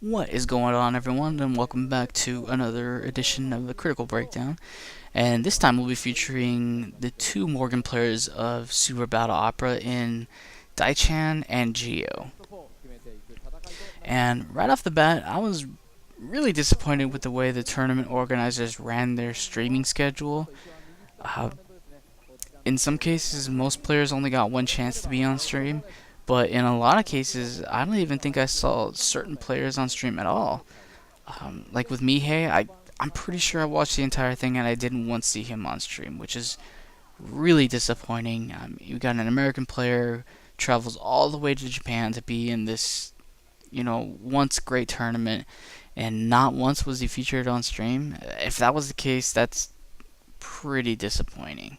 What is going on, everyone, and welcome back to another edition of the Critical Breakdown. And this time we'll be featuring the two Morrigan players of Super Battle Opera in DIE-Chan and JEO. And right off the bat, I was really disappointed with the way the tournament organizers ran their streaming schedule. Uh, in some cases, most players only got one chance to be on stream, but in a lot of cases, I don't even think I saw certain players on stream at all. Like with Mihei, I'm pretty sure I watched the entire thing and I didn't once see him on stream, which is really disappointing. You got an American player travels all the way to Japan to be in this, once great tournament, and not once was he featured on stream. If that was the case, that's pretty disappointing.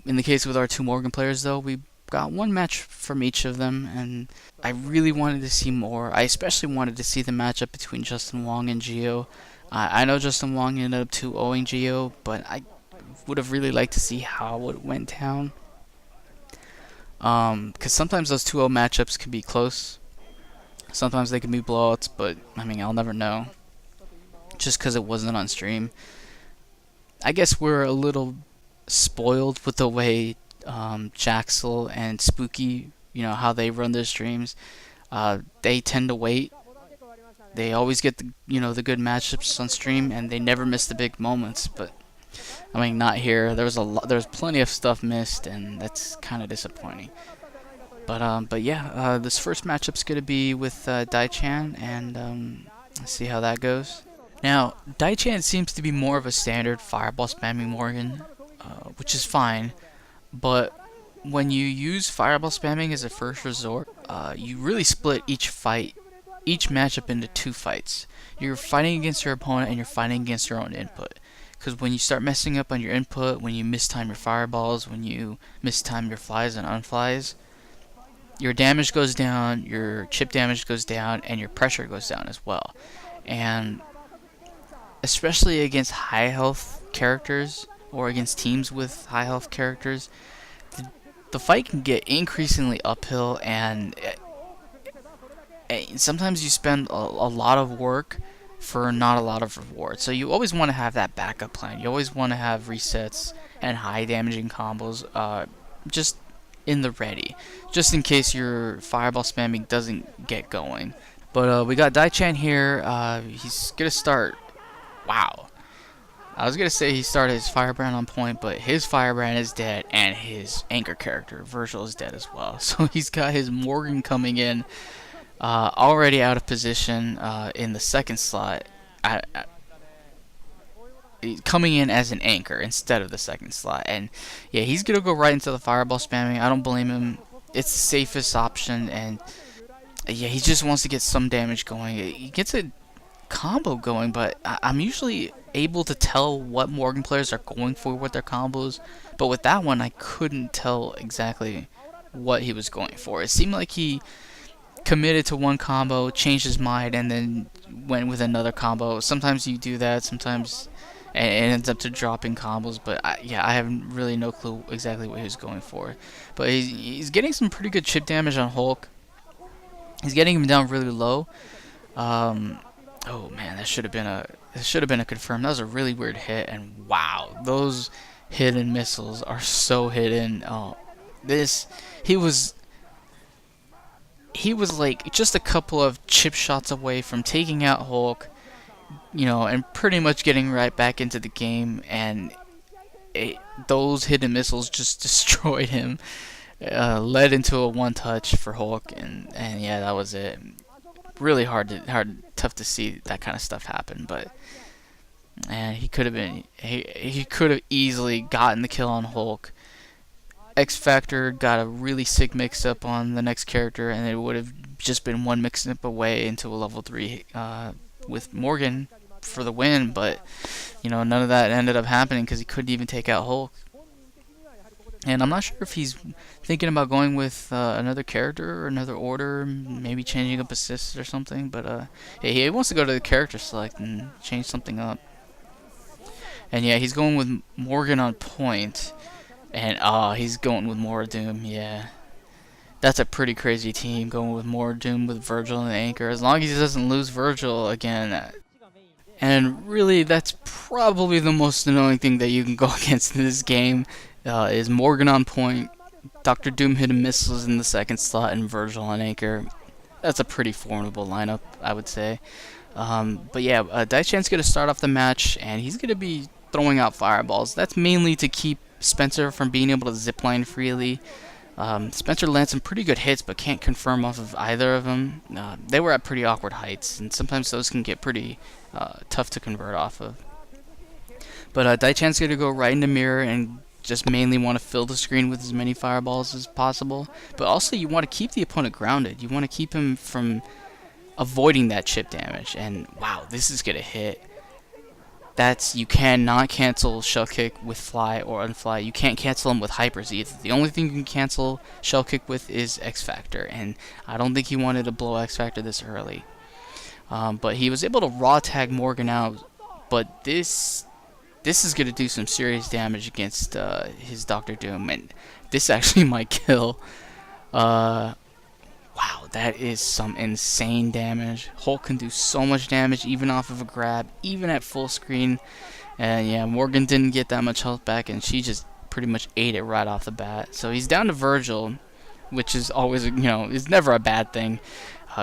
In the case with our two Morrigan players, though, we got one match from each of them, and I really wanted to see more. I especially wanted to see the matchup between Justin Wong and JEO. I know Justin Wong ended up 2-0ing JEO, but I would have really liked to see how it went down. Because sometimes those 2-0 matchups can be close. Sometimes they can be blowouts, but I mean, I'll never know. Just because it wasn't on stream. I guess we're a little spoiled with the way Jaxel and Spooky, how they run their streams. They tend to wait. They always get the good matchups on stream, and they never miss the big moments. But I mean, not here. There's plenty of stuff missed, and that's kind of disappointing. But yeah, this first matchup's gonna be with DIE-Chan, and let's see how that goes. Now, DIE-Chan seems to be more of a standard fireball spamming Morrigan, which is fine. But when you use fireball spamming as a first resort, you really split each matchup into two fights. You're fighting against your opponent and you're fighting against your own input. Because when you start messing up on your input, when you mistime your fireballs, when you mistime your flies and unflies, your damage goes down, your chip damage goes down, and your pressure goes down as well. And especially against high health characters, or against teams with high health characters, the fight can get increasingly uphill, and sometimes you spend a lot of work for not a lot of reward. So you always want to have that backup plan. You always want to have resets and high damaging combos just in the ready, just in case your fireball spamming doesn't get going. But we got DIE-Chan here. He's gonna start. Wow. I was gonna say he started his Firebrand on point, but his Firebrand is dead, and his anchor character, Virgil, is dead as well. So he's got his Morrigan coming in, already out of position in the second slot, coming in as an anchor instead of the second slot. And yeah, he's gonna go right into the Fireball spamming. I don't blame him. It's the safest option, and yeah, he just wants to get some damage going. He gets a combo going, but I'm usually able to tell what Morrigan players are going for with their combos, but with that one I couldn't tell exactly what he was going for. It seemed like he committed to one combo, changed his mind, and then went with another combo. Sometimes you do that, sometimes it ends up to dropping combos, but I have really no clue exactly what he was going for. But he's getting some pretty good chip damage on Hulk. He's getting him down really low. Oh man, that should have been a confirm. That was a really weird hit, and wow, those hidden missiles are so hidden. Oh, he was like just a couple of chip shots away from taking out Hulk, and pretty much getting right back into the game, and those hidden missiles just destroyed him. Led into a one-touch for Hulk, and yeah, that was it. Really tough to see that kind of stuff happen, but and he could have easily gotten the kill on Hulk. X Factor got a really sick mix-up on the next character, and it would have just been one mix-up away into a level 3 with Morrigan for the win, but none of that ended up happening because he couldn't even take out Hulk. And I'm not sure if he's thinking about going with another character or another order, maybe changing up assists or something. But yeah, he wants to go to the character select and change something up. And yeah, he's going with Morrigan on point. And he's going with Doom, yeah. That's a pretty crazy team going with Morrigan with Virgil and Anchor. As long as he doesn't lose Virgil again. And really, that's probably the most annoying thing that you can go against in this game, is Morrigan on point, Dr. Doom hitting missiles in the second slot, and Virgil on Anchor. That's a pretty formidable lineup, I would say. But yeah, DIE-Chan's going to start off the match, and he's going to be throwing out fireballs. That's mainly to keep Spencer from being able to zipline freely. Spencer lands some pretty good hits, but can't confirm off of either of them. They were at pretty awkward heights, and sometimes those can get pretty tough to convert off of. But DIE-Chan's going to go right into mirror and just mainly want to fill the screen with as many fireballs as possible. But also you want to keep the opponent grounded. You want to keep him from avoiding that chip damage. And wow, this is going to hit. You cannot cancel Shell Kick with Fly or Unfly. You can't cancel them with Hypers either. The only thing you can cancel Shell Kick with is X Factor, and I don't think he wanted to blow X Factor this early. But he was able to raw tag Morrigan out, but this is going to do some serious damage against his Dr. Doom, and this actually might kill. Wow, that is some insane damage. Hulk can do so much damage even off of a grab, even at full screen. And yeah, Morrigan didn't get that much health back, and she just pretty much ate it right off the bat. So he's down to Virgil, which is always, is never a bad thing.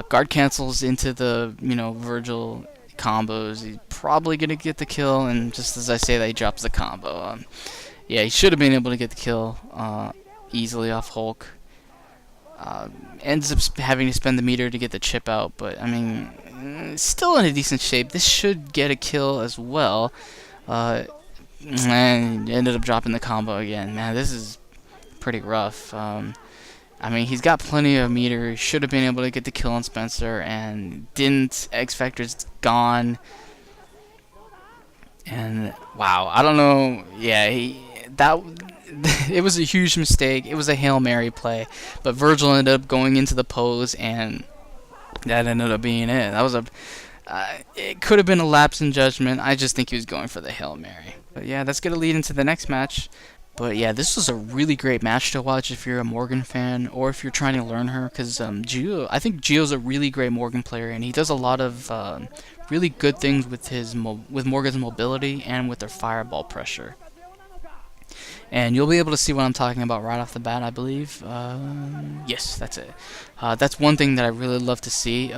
Guard cancels into the, Virgil combos. He's probably going to get the kill, and just as I say that, he drops the combo. Yeah, he should have been able to get the kill easily off Hulk. Ends up having to spend the meter to get the chip out, but I mean, still in a decent shape. This should get a kill as well. And ended up dropping the combo again. Man, this is pretty rough. I mean, he's got plenty of meter. Should have been able to get the kill on Spencer, and didn't. X Factor's gone. And wow, I don't know. Yeah, it was a huge mistake. It was a Hail Mary play, but Virgil ended up going into the pose, and that ended up being it. That was it could have been a lapse in judgment. I just think he was going for the Hail Mary. But yeah, that's going to lead into the next match. But yeah, this was a really great match to watch if you're a Morrigan fan, or if you're trying to learn her, because I think JEO's a really great Morrigan player, and he does a lot of really good things with with Morrigan's mobility and with their fireball pressure. And you'll be able to see what I'm talking about right off the bat, I believe. Yes, that's it. That's one thing that I really love to see,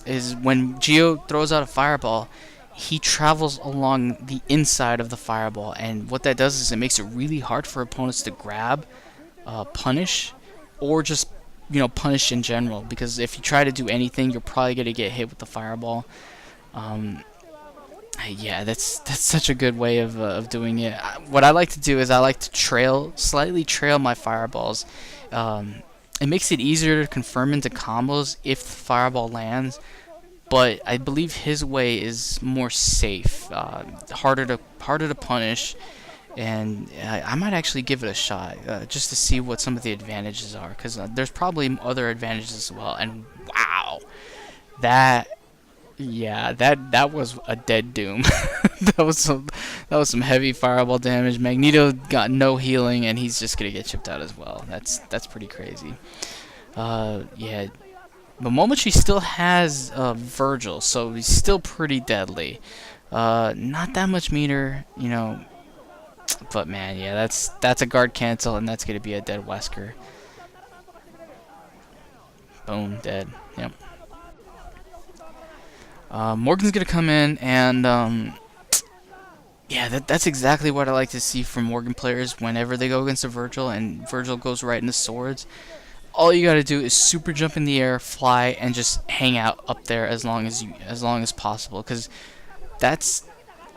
is when JEO throws out a fireball, he travels along the inside of the fireball. And what that does is it makes it really hard for opponents to grab, punish, or just, punish in general. Because if you try to do anything, you're probably going to get hit with the fireball. Yeah, that's such a good way of doing it. What I like to do is I like to slightly trail my fireballs. It makes it easier to confirm into combos if the fireball lands, but I believe his way is more safe, harder to punish, and I might actually give it a shot just to see what some of the advantages are, because there's probably other advantages as well. And wow, that was a dead Doom. that was some heavy fireball damage. Magneto got no healing, and he's just gonna get chipped out as well. That's pretty crazy. Yeah, but Momochi still has Virgil, so he's still pretty deadly. Not that much meter, but man, yeah, that's a guard cancel, and that's gonna be a dead Wesker. Boom, dead. Yep. Morgan's gonna come in, and yeah, that's exactly what I like to see from Morgan players whenever they go against a Virgil, and Virgil goes right into swords. All you gotta do is super jump in the air, fly, and just hang out up there as long as possible, because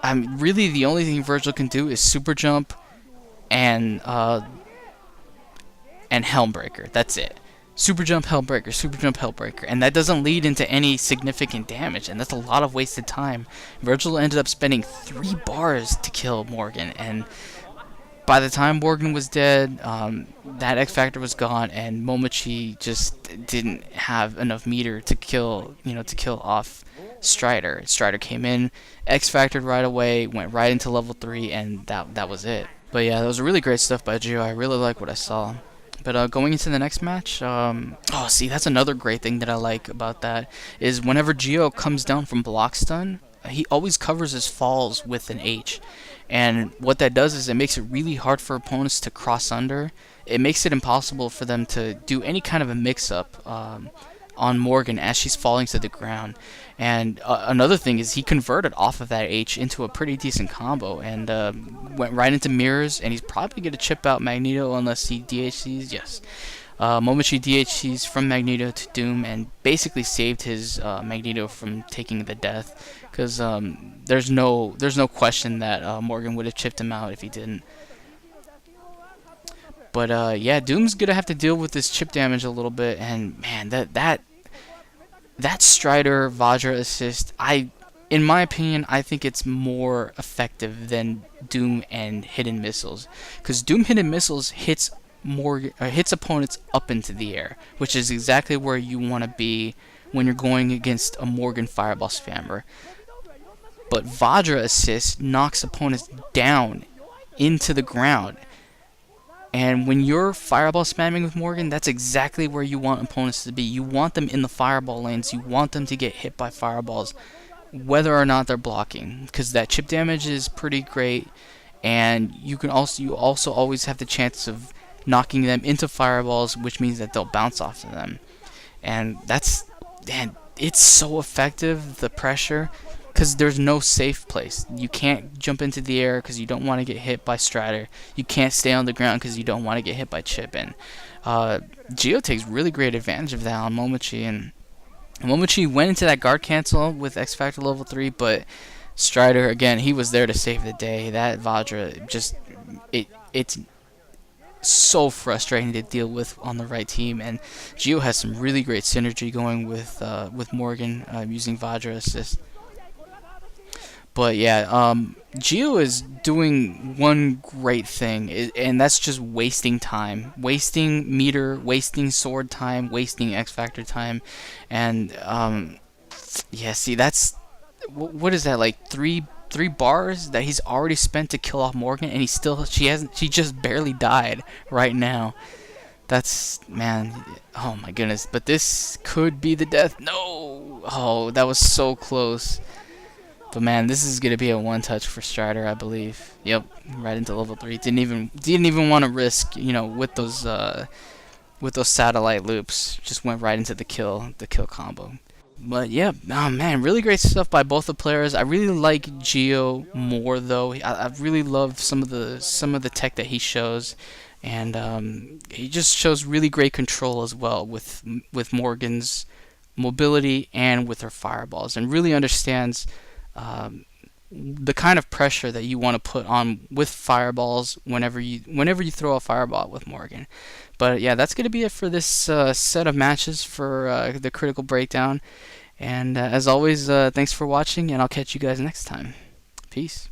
really the only thing Virgil can do is super jump and Helmbreaker. That's it. Super jump, Hellbreaker, and that doesn't lead into any significant damage, and that's a lot of wasted time. Virgil ended up spending 3 bars to kill Morgan, and by the time Morgan was dead, that X Factor was gone, and Momochi just didn't have enough meter to kill off Strider. Strider came in, X Factored right away, went right into level 3, and that was it. But yeah, that was really great stuff by JEO. I really like what I saw. But going into the next match, oh, see, that's another great thing that I like about that is whenever JEO comes down from block stun, he always covers his falls with an H. And what that does is it makes it really hard for opponents to cross under. It makes it impossible for them to do any kind of a mix-up on Morgan as she's falling to the ground. And another thing is he converted off of that H into a pretty decent combo and went right into mirrors, and he's probably going to chip out Magneto unless he DHCs. Yes. Momochi DHCs from Magneto to Doom and basically saved his Magneto from taking the death, because there's no question that Morgan would have chipped him out if he didn't. But yeah, Doom's gonna have to deal with this chip damage a little bit, and man, that Strider Vajra assist, in my opinion, I think it's more effective than Doom and hidden missiles, because Doom hidden missiles hits opponents up into the air, which is exactly where you want to be when you're going against a Morgan Fireball spammer. But Vajra assist knocks opponents down into the ground. And when you're fireball spamming with Morgan, that's exactly where you want opponents to be. You want them in the fireball lanes. You want them to get hit by fireballs, whether or not they're blocking, because that chip damage is pretty great, and you also always have the chance of knocking them into fireballs, which means that they'll bounce off of them. And it's so effective, the pressure, because there's no safe place. You can't jump into the air because you don't want to get hit by Strider. You can't stay on the ground because you don't want to get hit by Chip. And JEO takes really great advantage of that on Momochi. And Momochi went into that guard cancel with X Factor level 3, but Strider, again, he was there to save the day. That Vajra, it's so frustrating to deal with on the right team. And JEO has some really great synergy going with Morgan using Vajra assist. But yeah, JEO is doing one great thing, and that's just wasting time, wasting meter, wasting sword time, wasting X Factor time, and yeah, see, that's what is that, like three bars that he's already spent to kill off Morgan, and she just barely died right now. That's, man, oh my goodness, but this could be the death. No, oh, that was so close. But man, this is gonna be a one-touch for Strider, I believe. Yep, right into level 3. Didn't even want to risk, with those satellite loops. Just went right into the kill combo. But yeah, oh man, really great stuff by both the players. I really like JEO more though. I really love some of the tech that he shows, and he just shows really great control as well with Morgan's mobility and with her fireballs, and really understands the kind of pressure that you want to put on with fireballs whenever you throw a fireball with Morgan. But yeah, that's going to be it for this set of matches for the Critical Breakdown. And as always, thanks for watching, and I'll catch you guys next time. Peace.